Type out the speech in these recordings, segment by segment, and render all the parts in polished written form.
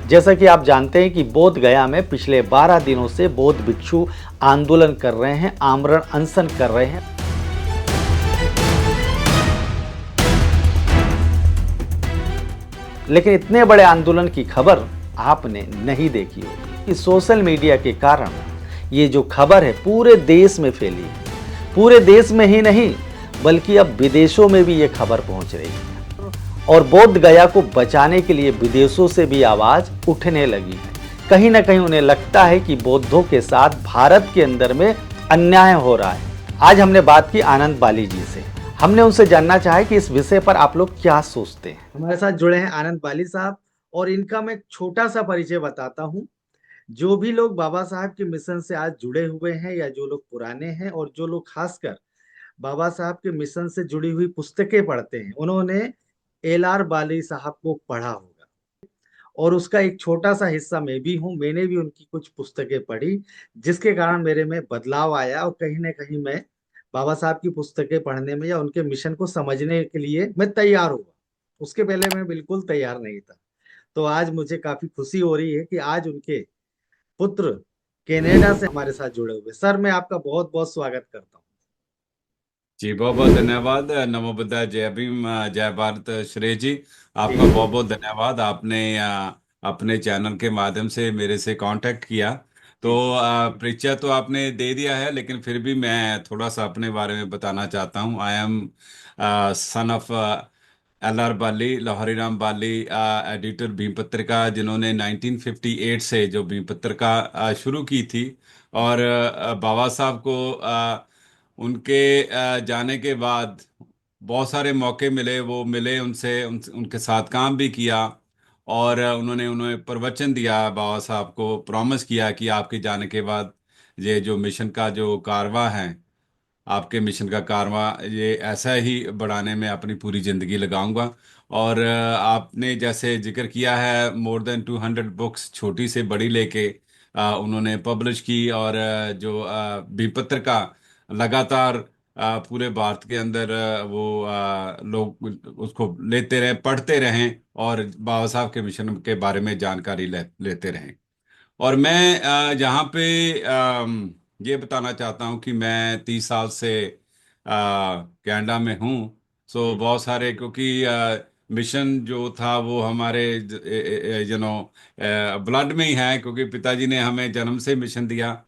जैसा कि आप जानते हैं कि बोध गया में पिछले 12 दिनों से बौद्ध भिक्षु आंदोलन कर रहे हैं, आमरण अनशन कर रहे हैं। लेकिन इतने बड़े आंदोलन की खबर आपने नहीं देखी होगी कि सोशल मीडिया के कारण ये जो खबर है पूरे देश में फैली है। पूरे देश में ही नहीं बल्कि अब विदेशों में भी ये खबर पहुंच रही है और बोध गया को बचाने के लिए विदेशों से भी आवाज उठने लगी है। कहीं ना कहीं उन्हें लगता है कि बौद्धों के साथ भारत के अंदर में अन्याय हो रहा है। आज हमने बात की आनंद बाली जी से। हमने उनसे जानना चाहा कि इस विषय पर आप लोग क्या सोचते हैं। हमारे साथ जुड़े हैं आनंद बाली साहब और इनका मैं एक छोटा सा परिचय बताता हूँ। जो भी लोग बाबा साहब के मिशन से आज जुड़े हुए हैं या जो लोग पुराने हैं और जो लोग खासकर बाबा साहब के मिशन से जुड़ी हुई पुस्तकें पढ़ते हैं, उन्होंने एल.आर. बाली साहब को पढ़ा होगा और उसका एक छोटा सा हिस्सा मैं भी हूँ। मैंने भी उनकी कुछ पुस्तकें पढ़ी जिसके कारण मेरे में बदलाव आया और कहीं ना कहीं मैं बाबा साहब की पुस्तकें पढ़ने में या उनके मिशन को समझने के लिए मैं तैयार हुआ। उसके पहले मैं बिल्कुल तैयार नहीं था। तो आज मुझे काफी खुशी हो रही है कि आज उनके पुत्र कनाडा से हमारे साथ जुड़े हुए। सर, मैं आपका बहुत बहुत स्वागत करता हूँ। जी बहुत बहुत धन्यवाद। नमो बुद्धाय, जय भीम, जय भारत। श्रेय जी, जी आपका बहुत बहुत धन्यवाद। आपने अपने चैनल के माध्यम से मेरे से कांटेक्ट किया। तो जी परिचय तो आपने दे दिया है, लेकिन फिर भी मैं थोड़ा सा अपने बारे में बताना चाहता हूँ। I am son of L R. Bali, Lahori Ram Bali, editor Bhim पत्रिका, जिन्होंने 1958 से जो भीम पत्रिका शुरू की थी। और बाबा साहब को उनके जाने के बाद बहुत सारे मौके मिले, वो मिले उनसे, उनके साथ काम भी किया। और उन्होंने उन्हें प्रवचन दिया, बाबा साहब को प्रॉमिस किया कि आपके जाने के बाद ये जो मिशन का जो कारवां है, आपके मिशन का कारवां ये ऐसा ही बढ़ाने में अपनी पूरी जिंदगी लगाऊंगा। और आपने जैसे जिक्र किया है, मोर देन 200 बुक्स छोटी से बड़ी लेके उन्होंने पब्लिश की। और जो विपत्र का लगातार पूरे भारत के अंदर वो लोग उसको लेते रहे, पढ़ते रहें और बाबा साहब के मिशन के बारे में जानकारी लेते रहें। और मैं यहाँ पे ये बताना चाहता हूँ कि मैं 30 साल से कनाडा में हूँ। सो जी बहुत सारे, क्योंकि मिशन जो था वो हमारे ब्लड में ही है, क्योंकि पिताजी ने हमें जन्म से मिशन दिया।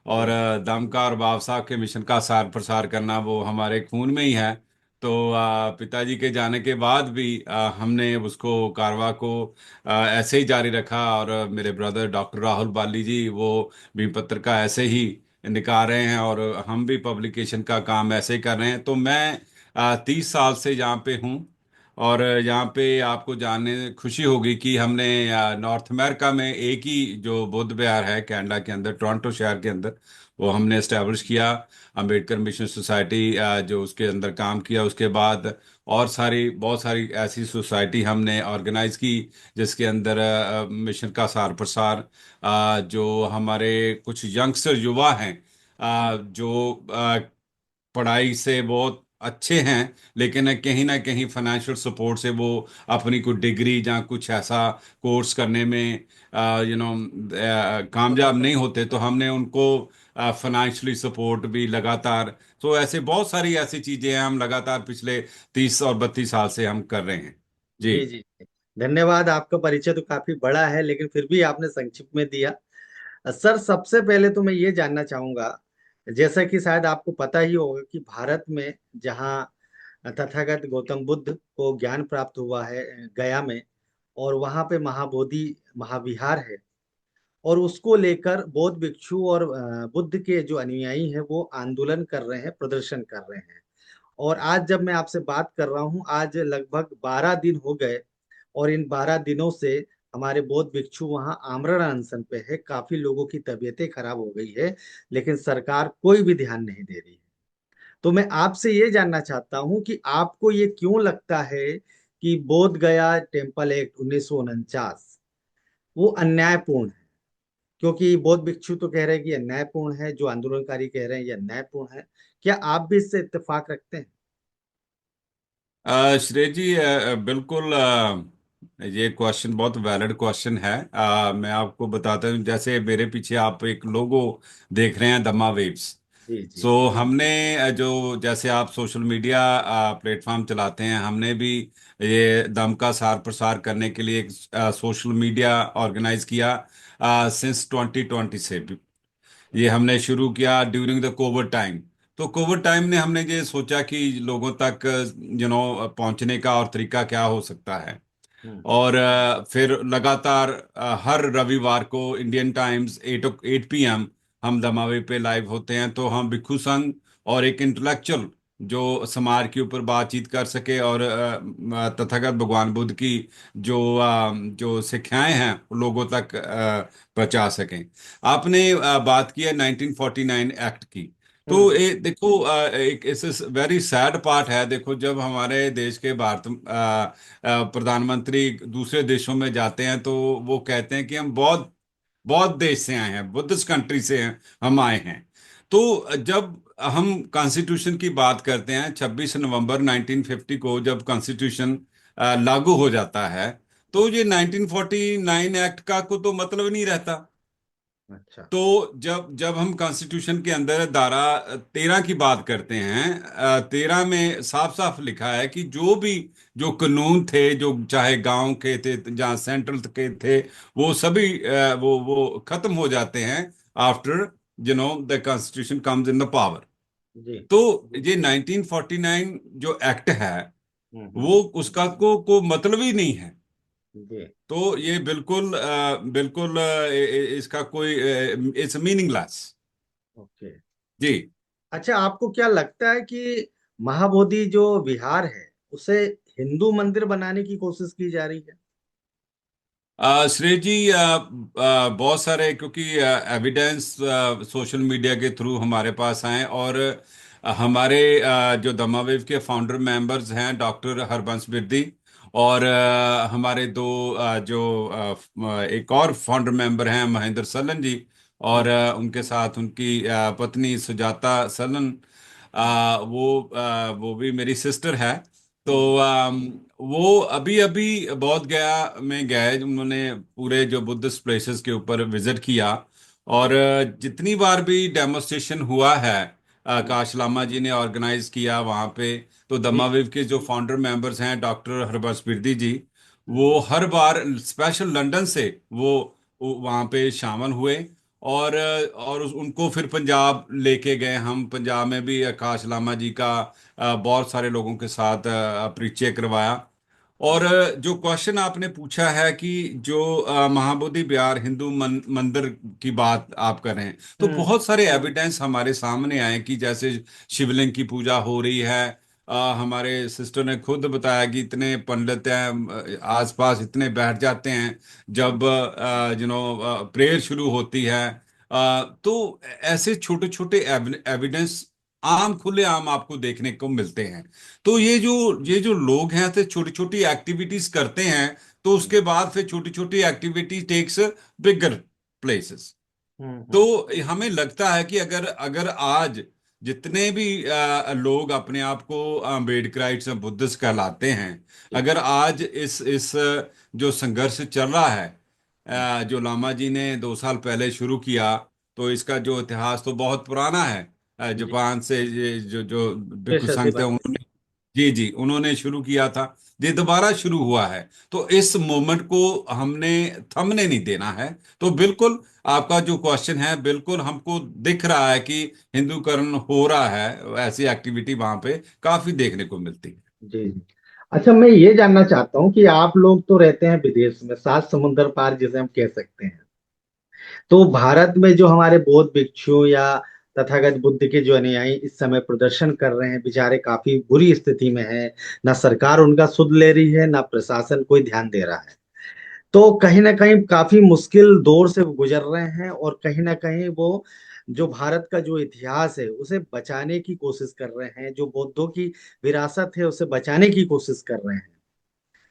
और जी दमका और बाब साहब के मिशन का सार प्रसार करना वो हमारे खून में ही है। तो पिताजी के जाने के बाद भी हमने उसको कारवा को ऐसे ही जारी रखा। और मेरे ब्रदर डॉक्टर राहुल बाली जी, वो भी पत्र का ऐसे ही निकाल रहे हैं और हम भी पब्लिकेशन का काम ऐसे ही कर रहे हैं। तो मैं 30 साल से यहाँ पे हूँ। और यहाँ पे आपको जानने खुशी होगी कि हमने नॉर्थ अमेरिका में एक ही जो बुद्ध विहार है कनाडा के अंदर, टोरंटो शहर के अंदर, वो हमने एस्टेब्लिश किया। अंबेडकर मिशन सोसाइटी जो उसके अंदर काम किया। उसके बाद और सारी बहुत सारी ऐसी सोसाइटी हमने ऑर्गेनाइज की जिसके अंदर मिशन का सार प्रसार, जो हमारे कुछ यंगस्टर युवा हैं, जो पढ़ाई से बहुत अच्छे हैं, लेकिन कहीं ना कहीं फाइनेंशियल सपोर्ट से वो अपनी कोई डिग्री या कुछ ऐसा कोर्स करने में कामयाब नहीं होते, तो हमने उनको फाइनेंशियली सपोर्ट भी लगातार। तो ऐसे बहुत सारी ऐसी चीजें हैं, हम लगातार पिछले 30 और 32 साल से हम कर रहे हैं। जी। जी जी धन्यवाद। आपका परिचय तो काफी बड़ा है लेकिन फिर भी आपने संक्षिप्त में दिया। सर, सबसे पहले तो मैं ये जानना चाहूंगा, जैसा कि शायद आपको पता ही होगा कि भारत में जहाँ तथागत गौतम बुद्ध को ज्ञान प्राप्त हुआ है गया में, और वहाँ पे महाबोधि महाविहार है, और उसको लेकर बौद्ध भिक्षु और बुद्ध के जो अनुयायी हैं वो आंदोलन कर रहे हैं, प्रदर्शन कर रहे हैं। और आज जब मैं आपसे बात कर रहा हूँ, आज लगभग 12 दिन हो गए और इन 12 दिनों से हमारे बौद्ध भिक्षु वहाँ आमरण अनशन पे है। काफी लोगों की तबीयतें खराब हो गई है लेकिन सरकार कोई भी ध्यान नहीं दे रही है। तो मैं आपसे ये जानना चाहता हूँ कि आपको ये क्यों लगता है कि बोध गया टेम्पल एक्ट 1949 वो अन्यायपूर्ण है? क्योंकि बौद्ध भिक्षु तो कह रहे हैं कि ये न्यायपूर्ण है, जो आंदोलनकारी कह रहे हैं ये न्यायपूर्ण है। क्या आप भी इससे इत्तेफाक रखते हैं? श्रेय जी, बिल्कुल। ये क्वेश्चन बहुत वैलिड क्वेश्चन है। मैं आपको बताता हूँ, जैसे मेरे पीछे आप एक लोगो देख रहे हैं, दमा वेव्स। जी जी। सो हमने जो जैसे आप सोशल मीडिया प्लेटफॉर्म चलाते हैं, हमने भी ये दम का सार प्रसार करने के लिए एक सोशल मीडिया ऑर्गेनाइज किया सिंस 2020 से। ये हमने शुरू किया ड्यूरिंग द कोविड टाइम। तो कोविड टाइम ने हमने ये सोचा कि लोगों तक पहुंचने का और तरीका क्या हो सकता है। हम्म। और फिर लगातार हर रविवार को इंडियन टाइम्स 8 8 PM हम दमावे पे लाइव होते हैं। तो हम भिक्खू संघ और एक इंटेलेक्चुअल जो समाज के ऊपर बातचीत कर सके और तथागत भगवान बुद्ध की जो शिक्षाएं हैं वो लोगों तक पहुंचा सकें। आपने बात की है 1949 एक्ट की। तो हम्म। ये देखो, एक इस वेरी सैड पार्ट है। देखो, जब हमारे देश के प्रधानमंत्री दूसरे देशों में जाते हैं तो वो कहते हैं कि हम बौद्ध बौद्ध देश से आए हैं, बुद्धिस्ट कंट्री से हैं, हम आए हैं। तो जब हम कॉन्स्टिट्यूशन की बात करते हैं, 26 नवंबर 1950 को जब कॉन्स्टिट्यूशन लागू हो जाता है, तो ये 1949 एक्ट का को तो मतलब नहीं रहता। अच्छा। तो जब जब हम कॉन्स्टिट्यूशन के अंदर धारा 13 की बात करते हैं, 13 में साफ साफ लिखा है कि जो कानून थे, जो चाहे गांव के थे जहाँ सेंट्रल के थे, वो सभी वो खत्म हो जाते हैं after the constitution comes in the power. जी तो ये 1949 जो एक्ट है हम्म। वो उसका को मतलब ही नहीं है। जी। तो ये बिल्कुल बिल्कुल इसका कोई इट्स मीनिंगलेस। ओके। जी। अच्छा, आपको क्या लगता है कि महाबोधि जो विहार है उसे हिंदू मंदिर बनाने की कोशिश की जा रही है? श्रेय जी, बहुत सारे, क्योंकि एविडेंस सोशल मीडिया के थ्रू हमारे पास आए, और हमारे जो दमावेव के फाउंडर मेंबर्स हैं डॉक्टर हरबंस बिरदी, और हमारे दो एक और फाउंडर मेंबर हैं महेंद्र सलन जी, और उनके साथ उनकी पत्नी सुजाता सलन। वो भी मेरी सिस्टर है। तो हम्म। वो अभी अभी बोध गया में गए, उन्होंने पूरे जो बुद्धिस्ट प्लेसेस के ऊपर विजिट किया। और जी। जितनी बार भी डेमोस्ट्रेशन हुआ है, हम्म। काश लामा जी ने ऑर्गेनाइज किया वहाँ पे। तो जी जी। दमाविव के जो फाउंडर मेंबर्स हैं डॉक्टर हरबंस बिरदी जी, वो हम्म। हर बार स्पेशल लंदन से वो वहाँ पे शामिल हुए। और उनको फिर पंजाब लेके गए। हम पंजाब में भी आकाश लामा जी का बहुत सारे लोगों के साथ परिचय करवाया। और जो क्वेश्चन आपने पूछा है कि जो महाबोधि विहार हिंदू मंदिर की बात आप कर रहे हैं, तो हम्म। बहुत सारे एविडेंस हमारे सामने आए कि जैसे शिवलिंग की पूजा हो रही है। हमारे सिस्टर ने खुद बताया कि इतने पंडित हैं, आसपास इतने बैठ जाते हैं जब प्रेयर शुरू होती है। तो ऐसे छोटे छोटे एविडेंस आम खुले आम आपको देखने को मिलते हैं। तो ये जो लोग हैं तो छोटी छोटी एक्टिविटीज करते हैं, तो उसके बाद फिर छोटी छोटी एक्टिविटी टेक्स बिगर प्लेसेस। तो हम्म। हमें लगता है कि अगर अगर आज जितने भी लोग अपने आप को अम्बेडकराइट्स और बुद्धिस्ट कहलाते हैं, जी। अगर आज इस जो संघर्ष चल रहा है, हम्म। जो लामा जी ने 2 साल पहले शुरू किया, तो इसका जो इतिहास तो बहुत पुराना है। जी। जापान से ये जो भिक्षु स्पेशल संघ थे, दिवस है। उन्होंने, जी जी, उन्होंने शुरू किया था। ये दोबारा शुरू हुआ है। तो इस मोमेंट को हमने थमने नहीं देना है। तो बिल्कुल आपका जो क्वेश्चन है, बिल्कुल हमको दिख रहा है कि हिंदूकरण हो रहा है। ऐसी एक्टिविटी वहां पे काफी देखने को मिलती है। जी जी। अच्छा, मैं ये जानना चाहता हूँ कि आप लोग तो रहते हैं विदेश में, 7 समुंदर पार जिसे हम कह सकते हैं। तो भारत में जो हमारे बौद्ध भिक्षु या तथागत बुद्ध के जो अनुयायी इस समय प्रदर्शन कर रहे हैं, बेचारे काफी बुरी स्थिति में हैं। ना सरकार उनका सुध ले रही है, ना प्रशासन कोई ध्यान दे रहा है। तो कहीं ना कहीं काफी मुश्किल दौर से वो गुजर रहे हैं, और कहीं ना कहीं वो जो भारत का जो इतिहास है उसे बचाने की कोशिश कर रहे हैं, जो बौद्धों की विरासत है उसे बचाने की कोशिश कर रहे हैं।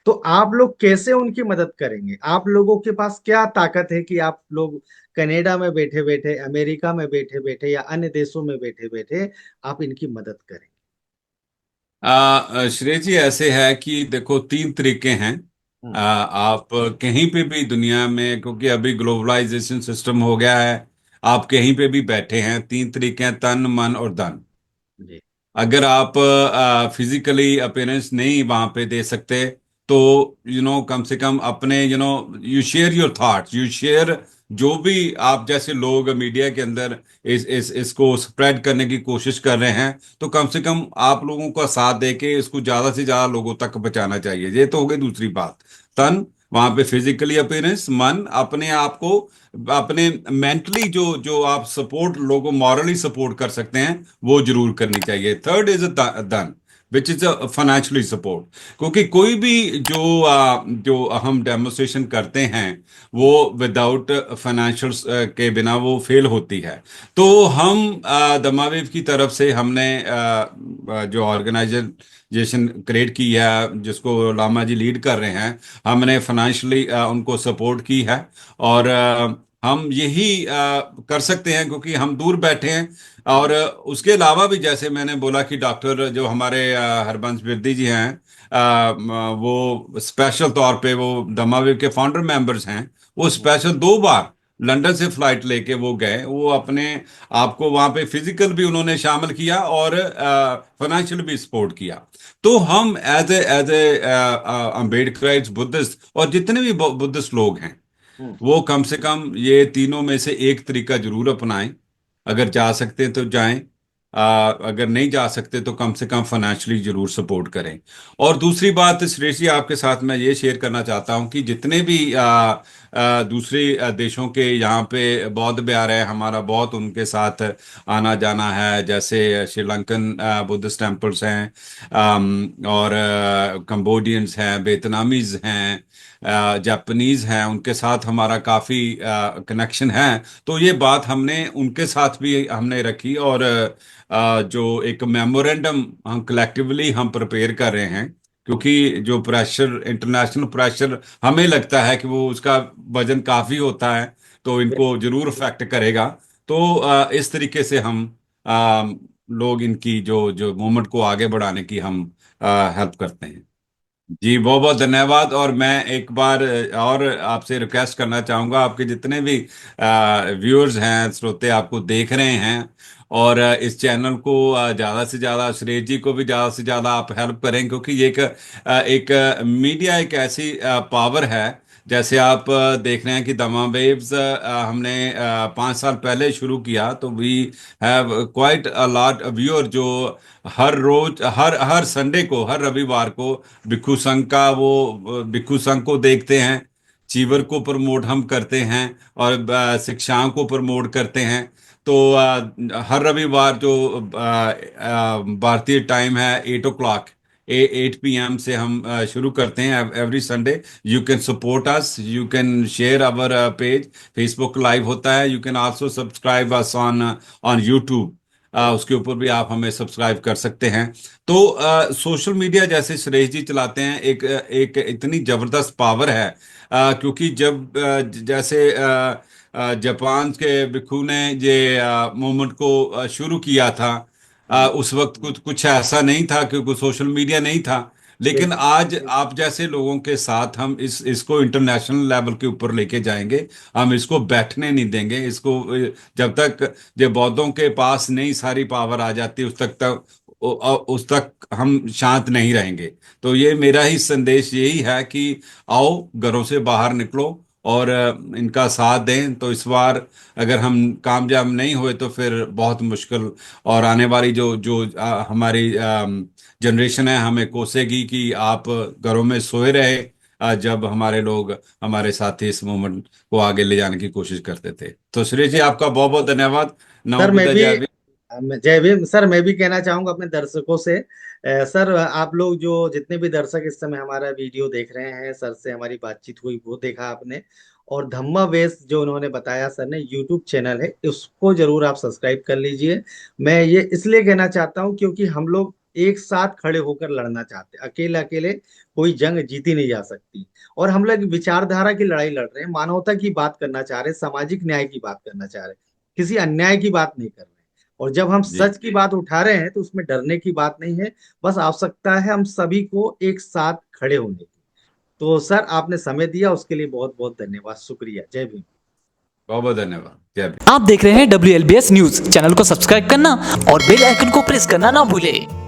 तो आप लोग कैसे उनकी मदद करेंगे? आप लोगों के पास क्या ताकत है कि आप लोग कनाडा में बैठे बैठे, अमेरिका में बैठे बैठे या अन्य देशों में बैठे बैठे आप इनकी मदद करेंगे? श्रेय जी, ऐसे है कि देखो, 3 तरीके हैं। आप कहीं पे भी दुनिया में, क्योंकि अभी ग्लोबलाइजेशन सिस्टम हो गया है, आप कहीं पे भी बैठे हैं, तीन तरीके हैं: तन, मन और धन। जी। अगर आप फिजिकली अपीयरेंस नहीं वहां पे दे सकते, तो कम से कम अपने you share your thoughts, you share जो भी आप जैसे लोग मीडिया के अंदर इसको स्प्रेड करने की कोशिश कर रहे हैं, तो कम से कम आप लोगों का साथ दे के इसको ज्यादा से ज्यादा लोगों तक पहुंचाना चाहिए। ये तो हो गई दूसरी बात। तन, वहां पे फिजिकली अपीयरेंस। मन, अपने आप को, अपने मेंटली जो जो आप सपोर्ट, लोगों मॉरली सपोर्ट कर सकते हैं, वो जरूर करनी चाहिए। Third is done, which is a financially support. क्योंकि कोई भी जो हम डेमोन्स्ट्रेशन करते हैं, वो विदाउट फाइनेंशियल के बिना वो फेल होती है। तो हम दमाविव की तरफ से हमने जो ऑर्गेनाइजेशन क्रिएट की है, जिसको लामा जी लीड कर रहे हैं, हमने फाइनेंशियली उनको सपोर्ट की है। और हम यही कर सकते हैं क्योंकि हम दूर बैठे हैं। और उसके अलावा भी, जैसे मैंने बोला कि डॉक्टर जो हमारे हरबंस बिरदी जी हैं, वो स्पेशल तौर पे वो दमाविव के फाउंडर मेंबर्स हैं। वो स्पेशल 2 बार लंदन से फ्लाइट लेके वो गए, वो अपने आपको वहां पे फिजिकल भी उन्होंने शामिल किया और फाइनेंशियल भी सपोर्ट किया। तो हम एज ए अम्बेडकराइट्स बुद्धिस्ट और जितने भी बुद्धिस्ट लोग हैं, हम्म। वो कम से कम ये तीनों में से एक तरीका जरूर अपनाएं। अगर जा सकते हैं तो जाएं, अगर नहीं जा सकते तो कम से कम फाइनेंशियली जरूर सपोर्ट करें। और दूसरी बात सुरेश जी, आपके साथ मैं ये शेयर करना चाहता हूं कि जितने भी दूसरे देशों के यहाँ पे बौद्ध विहार है, हमारा बहुत उनके साथ आना जाना है। जैसे श्रीलंकन बुद्धिस्ट टेम्पल्स हैं, और कंबोडियंस हैं, वियतनामीज हैं, जापानीज हैं, उनके साथ हमारा काफ़ी कनेक्शन है। तो ये बात हमने उनके साथ भी हमने रखी, और जो एक मेमोरेंडम हम कलेक्टिवली हम प्रिपेयर कर रहे हैं। क्योंकि जो प्रेशर, इंटरनेशनल प्रेशर, हमें लगता है कि वो उसका वजन काफ़ी होता है, तो इनको जरूर अफेक्ट करेगा। तो इस तरीके से हम लोग इनकी जो जो मूवमेंट को आगे बढ़ाने की हम हेल्प करते हैं। जी, बहुत बहुत धन्यवाद। और मैं एक बार और आपसे रिक्वेस्ट करना चाहूँगा, आपके जितने भी व्यूअर्स हैं, श्रोते आपको देख रहे हैं, और इस चैनल को ज़्यादा से ज़्यादा, सुरेश जी को भी ज़्यादा से ज़्यादा आप हेल्प करें, क्योंकि ये एक मीडिया एक ऐसी पावर है। जैसे आप देख रहे हैं कि दमा वेव्स हमने 5 साल पहले शुरू किया, तो we have quite a lot viewer जो हर रोज, हर हर संडे को, हर रविवार को भिक्खू संघ का वो भिक्खू संघ को देखते हैं। चीवर को प्रमोट हम करते हैं, और शिक्षाओं को प्रमोट करते हैं। तो हर रविवार जो भारतीय टाइम है 8 o'clock, 8 p.m. से हम शुरू करते हैं every Sunday. You can support us, you can share our page, Facebook live होता है। You can also subscribe us on on YouTube, उसके ऊपर भी आप हमें सब्सक्राइब कर सकते हैं। तो सोशल मीडिया जैसे सुरेश जी चलाते हैं, एक एक इतनी जबरदस्त पावर है। क्योंकि जब जैसे जापान के भिक्खू ने ये मूवमेंट को शुरू किया था, उस वक्त कुछ कुछ ऐसा नहीं था, क्योंकि सोशल मीडिया नहीं था। लेकिन बिल्कुल। आज आप जैसे लोगों के साथ हम इसको इंटरनेशनल लेवल के ऊपर लेके जाएंगे। हम इसको बैठने नहीं देंगे, इसको जब तक जो बौद्धों के पास नहीं सारी पावर आ जाती, उस तक हम शांत नहीं रहेंगे। तो ये मेरा ही संदेश यही है कि आओ, घरों से बाहर निकलो और इनका साथ दें। तो इस बार अगर हम कामयाब नहीं हुए तो फिर बहुत मुश्किल, और आने वाली जो जो हमारी जनरेशन है हमें कोसेगी कि आप घरों में सोए रहे, जब हमारे लोग, हमारे साथी इस मूवमेंट को आगे ले जाने की कोशिश करते थे। तो सुरेश जी, आपका बहुत बहुत धन्यवाद। नमो सर मैं बुद्धा, भी जय भीम। जय भीम सर, मैं भी कहना चाहूंगा अपने दर्शकों से। सर आप लोग जो जितने भी दर्शक इस समय हमारा वीडियो देख रहे हैं, सर से हमारी बातचीत हुई वो देखा आपने। और धम्मा वेश जो उन्होंने बताया सर ने, यूट्यूब चैनल है, उसको जरूर आप सब्सक्राइब कर लीजिए। मैं ये इसलिए कहना चाहता हूँ क्योंकि हम लोग एक साथ खड़े होकर लड़ना चाहते हैं, अकेले अकेले कोई जंग जीती नहीं जा सकती। और हम लोग विचारधारा की लड़ाई लड़ रहे हैं, मानवता की बात करना चाह रहे हैं, सामाजिक न्याय की बात करना चाह रहे हैं, किसी अन्याय की बात नहीं कर रहे हैं। और जब हम जी, सच की बात उठा रहे हैं तो उसमें डरने की बात नहीं है। बस आवश्यकता है हम सभी को एक साथ खड़े होने की। तो सर आपने समय दिया उसके लिए बहुत बहुत धन्यवाद, शुक्रिया, जय भीम। बहुत बहुत धन्यवाद, जय भीम। आप देख रहे हैं WLBS न्यूज। चैनल को सब्सक्राइब करना और बेल आइकन को प्रेस करना ना भूले।